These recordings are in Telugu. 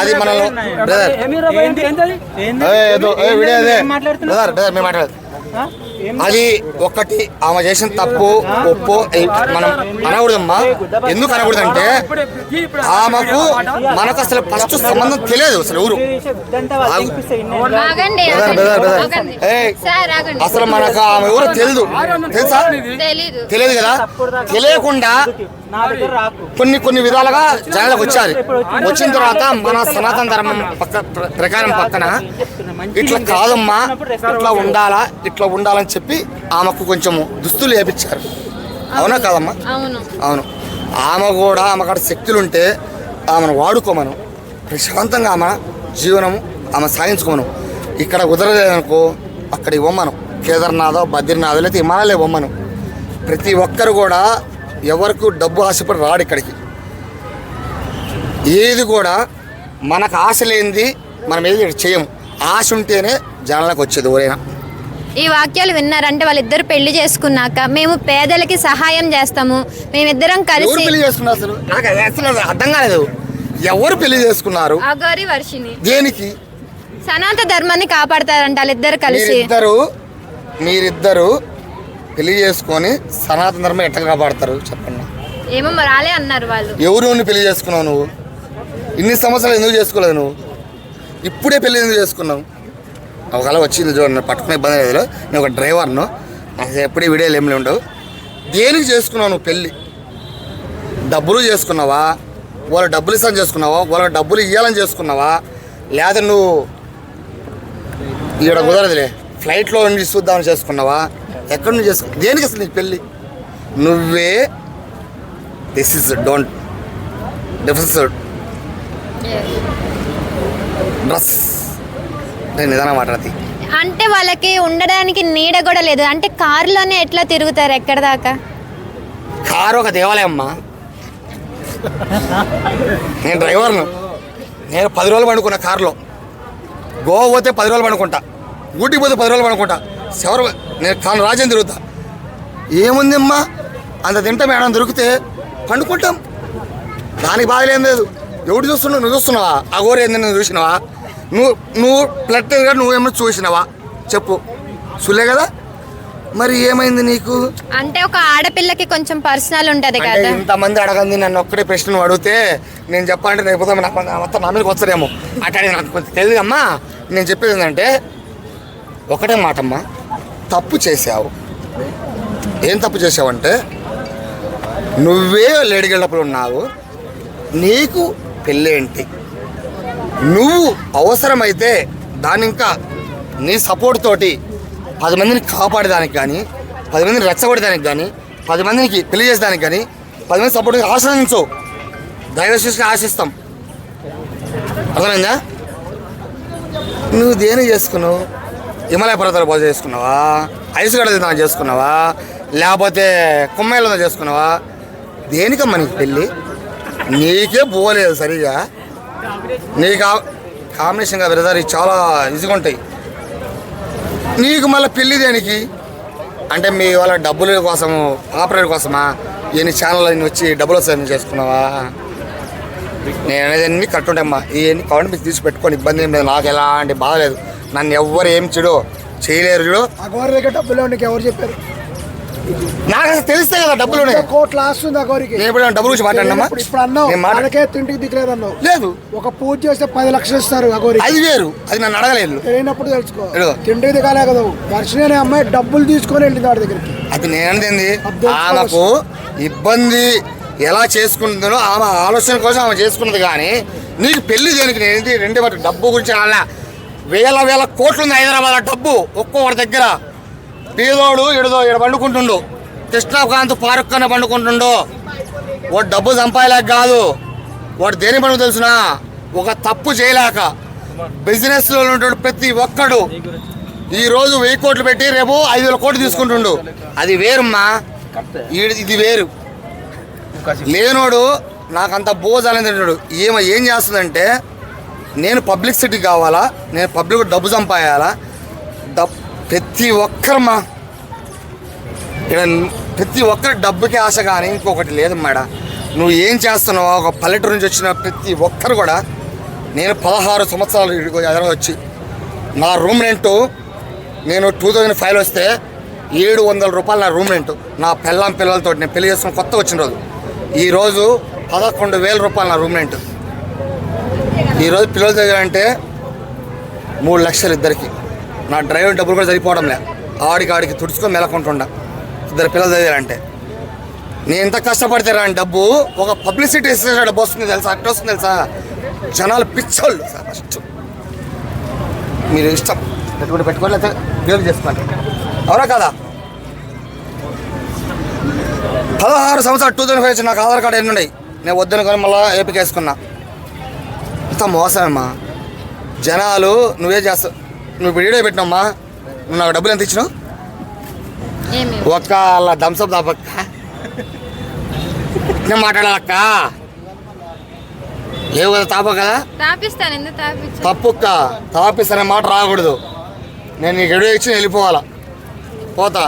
అది మనలో మాట్లాడదు. అది ఒకటి ఆమె చేసిన తప్పు ఒప్పు మనం అనకూడదమ్మా. ఎందుకు అనకూడదంటే ఆమెకు మనకు అసలు ఫస్ట్ సంబంధం తెలియదు. అసలు ఎవరు అసలు మనకు ఆమె ఎవరో తెలియదు. తెలుసా? తెలియదు కదా. తెలియకుండా కొన్ని విధాలుగా జనాలకు వచ్చారు. వచ్చిన తర్వాత మన సనాతన ధర్మం ప్రకారం పక్కన ఇట్లా కాదమ్మా, ఇట్లా ఉండాలని చెప్పి ఆమెకు కొంచెం దుస్తులు వేపించారు. అవునా కాదమ్మా? అవును. ఆమె కూడా ఆమెకాడ శక్తులు ఉంటే ఆమెను వాడుకోమను, ప్రశాంతంగా ఆమె జీవనము ఆమె సాగించుకోమను. ఇక్కడ కుదరలేదనుకో అక్కడ ఇవ్వమను. కేదార్నాథో బద్రీనాథో లేకపోతే హిమాలయాలు ఇవ్వమను. ప్రతి ఒక్కరు కూడా ఎవరికి డబ్బు ఆశపడి రాడు ఇక్కడికి. ఏది కూడా మనకు ఆశ లేనిది మనం ఏది చేయము. ఆశ ఉంటేనే జనాలకు వచ్చేది ఎవరైనా. ఈ వాక్యాలు విన్నారంటే వాళ్ళిద్దరు పెళ్లి చేసుకున్నాక మేము పేదలకి సహాయం చేస్తాము, మేమిద్దరం కలిసి. పెళ్లి చేసుకున్నారు అసలు నాకు అసలు అర్థం కాలేదు. ఎవరు పెళ్లి చేసుకున్నారు? అఘోరి వర్షిని. దేనికి? సనాతన ధర్మాన్ని కాపాడతారంట వాళ్ళిద్దరు కలిసి. మీరిద్దరు పెళ్లి చేసుకొని సనాతన ధర్మం ఎట్లా కాపాడతారు చెప్పండి. ఏమో రాలే అన్నారు వాళ్ళు. ఎవరు పెళ్లి చేసుకున్నావు నువ్వు? ఇన్ని సంవత్సరాలు ఎందుకు చేసుకోలేదు నువ్వు? ఇప్పుడే పెళ్లి ఎందుకు చేసుకున్నావు? ఒకవేళ వచ్చింది చూడండి, పట్టుకునే ఇబ్బంది లేదు. నేను ఒక డ్రైవర్ను, నాకు ఎప్పుడూ వీడియోలు ఏమి ఉండవు. దేనికి చేసుకున్నావు నువ్వు పెళ్ళి? డబ్బులు చేసుకున్నావా? వాళ్ళు డబ్బులు ఇస్తాను చేసుకున్నావా? వాళ్ళకి డబ్బులు ఇవ్వాలని చేసుకున్నావా? లేదా నువ్వు ఇక్కడ కుదరదులే ఫ్లైట్లో ఉండి చూద్దామని చేసుకున్నావా? ఎక్కడి నుంచి చేసుకున్నావు? దేనికి అసలు నీకు పెళ్ళి? నువ్వే this is don't difference dress. నేను నిదానం మాట్లాడతాయి అంటే వాళ్ళకి ఉండడానికి నీడ కూడా లేదు. అంటే కారులోనే ఎట్లా తిరుగుతారు ఎక్కడ దాకా? కారు ఒక దేవాలయం అమ్మా. నేను డ్రైవర్ను. నేను 10 రోజులు పండుకున్నా కారులో. గోవా పోతే 10 రోజులు పండుకుంటా, ఊటీకి పోతే 10 రోజులు పండుకుంటా. నేను కాను రాజ్యం తిరుగుతా. ఏముందమ్మా అంత తింటా మేడం దొరికితే పండుకుంటాం. దానికి బాధ ఏం లేదు. ఎవడు చూస్తున్నావు? నువ్వు చూస్తున్నావా? ఆ గోరు ఏంది నువ్వు చూసినావా? నువ్వు బ్లడ్ నువ్వేమో చూసినావా చెప్పు? చూలే కదా. మరి ఏమైంది నీకు? అంటే ఒక ఆడపిల్లకి కొంచెం పర్సనల్ ఉంటది కదా. ఇంతమంది అడగంది నన్ను ఒక్కడే ప్రశ్న అడిగితే నేను చెప్పాలంటే రేపు మొత్తం నా మీదకి వస్తారేమో అట్లా నాకు కొంచెం తెలియదు అమ్మా. నేను చెప్పేది ఏంటంటే ఒకటే మాటమ్మా, తప్పు చేసావు. ఏం తప్పు చేసావంటే నువ్వే లేడిగళ్ళప్పుడు ఉన్నావు, నీకు పెళ్ళేంటి? నువ్వు అవసరమైతే దాన్ని ఇంకా నీ సపోర్ట్ తోటి 10 మందిని కాపాడేదానికి కానీ, 10 మందిని రెచ్చగొట్టేదానికి కానీ, 10 మందికి పెళ్లి చేసేదానికి కానీ, 10 మంది సపోర్ట్ ఆశ్రయించు. దైవశిష్ని ఆశిస్తాం. అర్థమైందా? నువ్వు దేని చేసుకున్నావు? హిమాలయ పర్వతాలు బాగా చేసుకున్నావా? ఐసుగడ్డ తిన్నా చేసుకున్నావా? లేకపోతే కుమ్మాయిలో చేసుకున్నావా? దేనికమ్మా నీకు పెళ్ళి? నీకే పోలేదు సరిగా. నీకు కాంబినేషన్గా బ్రదర్ చాలా ఈజీగా ఉంటాయి. నీకు మళ్ళీ పెళ్ళి దేనికి? అంటే మీ వాళ్ళ డబ్బుల కోసము, ఆపరేటర్ కోసమా? ఎన్ని ఛానల్ అన్ని వచ్చి డబ్బులు వస్తాయని చేసుకున్నావా? నేను అనేది అన్నీ కరెక్ట్ ఉంటాయమ్మా. ఇవన్నీ కావాలంటే మీకు తీసి పెట్టుకొని ఇబ్బంది ఏం లేదు. నాకు ఎలాంటి బాధ లేదు. నన్ను ఎవ్వరు ఏం చేయలేరు. చూడు డబ్బులు ఎవరు చెప్పారు? నాకు అసలు తెలిస్తే కదా డబ్బులు కోట్ల ఆస్తుంది అగోరికి. డబ్బులు గురించి మాట్లాడినమ్మా. ఇప్పుడు అన్నావు మనకే తింటికి దిక్కులేదన్నావు. లేదు, ఒక పూజ చేస్తే 10 లక్షలు ఇస్తారు అగోరికి. అది వేరు, అది నన్ను అడగలేదు. తెలియనప్పుడు తెలుసుకో. తింటికి దిగాలే కదా. వర్షిణి అనే అమ్మాయి డబ్బులు తీసుకొని వెళ్ళింది వాడి దగ్గరికి. అది నేనంది ఆమెకు ఇబ్బంది ఎలా చేసుకుంటుందో ఆమె ఆలోచన కోసం ఆమె చేసుకున్నది. కానీ నీకు పెళ్లి దేనికి? నేనేంటి 2 బట్టి డబ్బు గురించి అలా వేల కోట్లు ఉంది హైదరాబాద్ డబ్బు ఒక్కొక్కటి దగ్గర. పేదోడు ఈడ పండుకుంటుండు, కృష్ణకాంత్ పార్క్ అనే పండుకుంటుండో. వాడు డబ్బు సంపాదలేక కాదు, వాడు దేని పండుగ తెలుసునా? ఒక తప్పు చేయలేక. బిజినెస్లో ఉంటాడు ప్రతి ఒక్కడు. ఈరోజు 1000 కోట్లు పెట్టి రేపు 5,000 కోట్లు తీసుకుంటుండు. అది వేరుమ్మా, ఇది వేరు. లేనోడు నాకంత బోజాలని తింటాడు. ఏం చేస్తుందంటే నేను పబ్లిసిటీ కావాలా, నేను పబ్లిక్ డబ్బు సంపాదాలా. ప్రతి ఒక్కరమ్మా ఇక్కడ ప్రతి ఒక్కరి డబ్బుకి ఆశ కానీ ఇంకొకటి లేదు మేడం. నువ్వు ఏం చేస్తున్నావో ఒక పల్లెటూరు నుంచి వచ్చిన ప్రతి ఒక్కరు కూడా, నేను 16 సంవత్సరాలు ఎదురు వచ్చి నా రూమ్ రెంటు నేను 2005 వస్తే 700 రూపాయలు నా రూమ్ రెంటు. నా పిల్లలతో నేను పెళ్లి చేసుకుని కొత్త వచ్చిన రోజు ఈరోజు 11,000 రూపాయలు నా రూమ్ రెంటు. ఈరోజు పిల్లల దగ్గర అంటే 3 లక్షలు ఇద్దరికి. నా డ్రైవర్ డబ్బులు కూడా సరిపోవడం లే, ఆడికి తుడుచుకొని మెలకుంటుండ 2 పిల్లల దగ్గర అంటే. నేను ఎంత కష్టపడితే రాని డబ్బు ఒక పబ్లిసిటీ ఇస్తే డబ్బు వస్తుంది తెలుసా, అట్లా వస్తుంది తెలుసా. జనాలు పిచ్చోళ్ళు సార్. ఫస్ట్ మీరు ఇష్టం పెట్టుకోవాలి, లేకపోతే క్లియర్ చేసుకోండి. అవునా కదా? 16 సంవత్సరాలు 2005 వచ్చి నాకు ఆధార్ కార్డు ఎన్ని ఉన్నాయి, నేను వద్దని కానీ మళ్ళీ ఏపీకి వేసుకున్నా. ఇంత మోసమేమ్మా. జనాలు నువ్వే చేస్తావు. నువ్వు వీడియో పెట్టినమ్మా, నువ్వు నాకు డబ్బులు ఎంత ఇచ్చినావు? ఒక్క అలా థమ్స్అప్ దాపక్క నేను మాట్లాడాలక్క, లేవు కదా తాప కదా. తాపిస్తాను, ఎందుకు తాపించు? తప్పుక్క, తాపిస్తానే మాట రాకూడదు. నేను నీకు ఎడుగు ఇచ్చి వెళ్ళిపోవాలా. పోతా.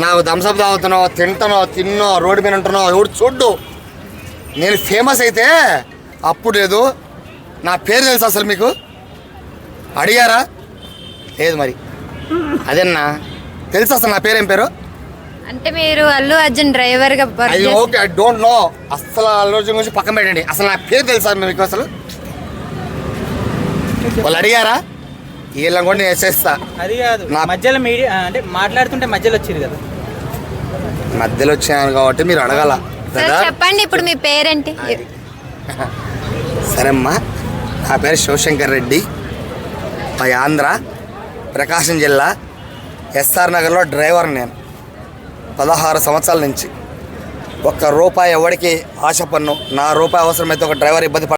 నాకు థమ్స్అప్ తాగుతున్నావు, తిన్నో రోడ్డు మీద ఉంటున్నావు, ఎవడు చూడ్డు. నేను ఫేమస్ అయితే అప్పుడు లేదు. నా పేరు తెలుసు అసలు మీకు? అడిగారా? లేదు. మరి అదేనా తెలుసు అసలు నా పేరేం పేరు? అంటే మీరు అల్లు అర్జున్ డ్రైవర్గా ఓకే, ఐ డోంట్ నో. అసలు అల్లు అర్జున్ గురించి పక్కన పెట్టండి. అసలు నా పేరు తెలుసా మీకు? అసలు వాళ్ళు అడిగారా? వీళ్ళని కూడా నేను వేసేస్తా. అది కాదు, మధ్యలో మీడియా అంటే మాట్లాడుతుంటే మధ్యలో వచ్చేది కదా. మధ్యలో వచ్చాను కాబట్టి మీరు అడగాల. చెప్పండి, ఇప్పుడు మీ పేరేంటి? సరేమ్మా, నా పేరు శివశంకర్ రెడ్డి. మా ఆంధ్ర ప్రకాశం జిల్లా ఎస్ఆర్ నగర్లో డ్రైవర్. నేను 16 సంవత్సరాల నుంచి ఒక్క రూపాయి ఎవరికి ఆశ పన్ను. నా రూపాయి అవసరమైతే ఒక డ్రైవర్ ఇబ్బంది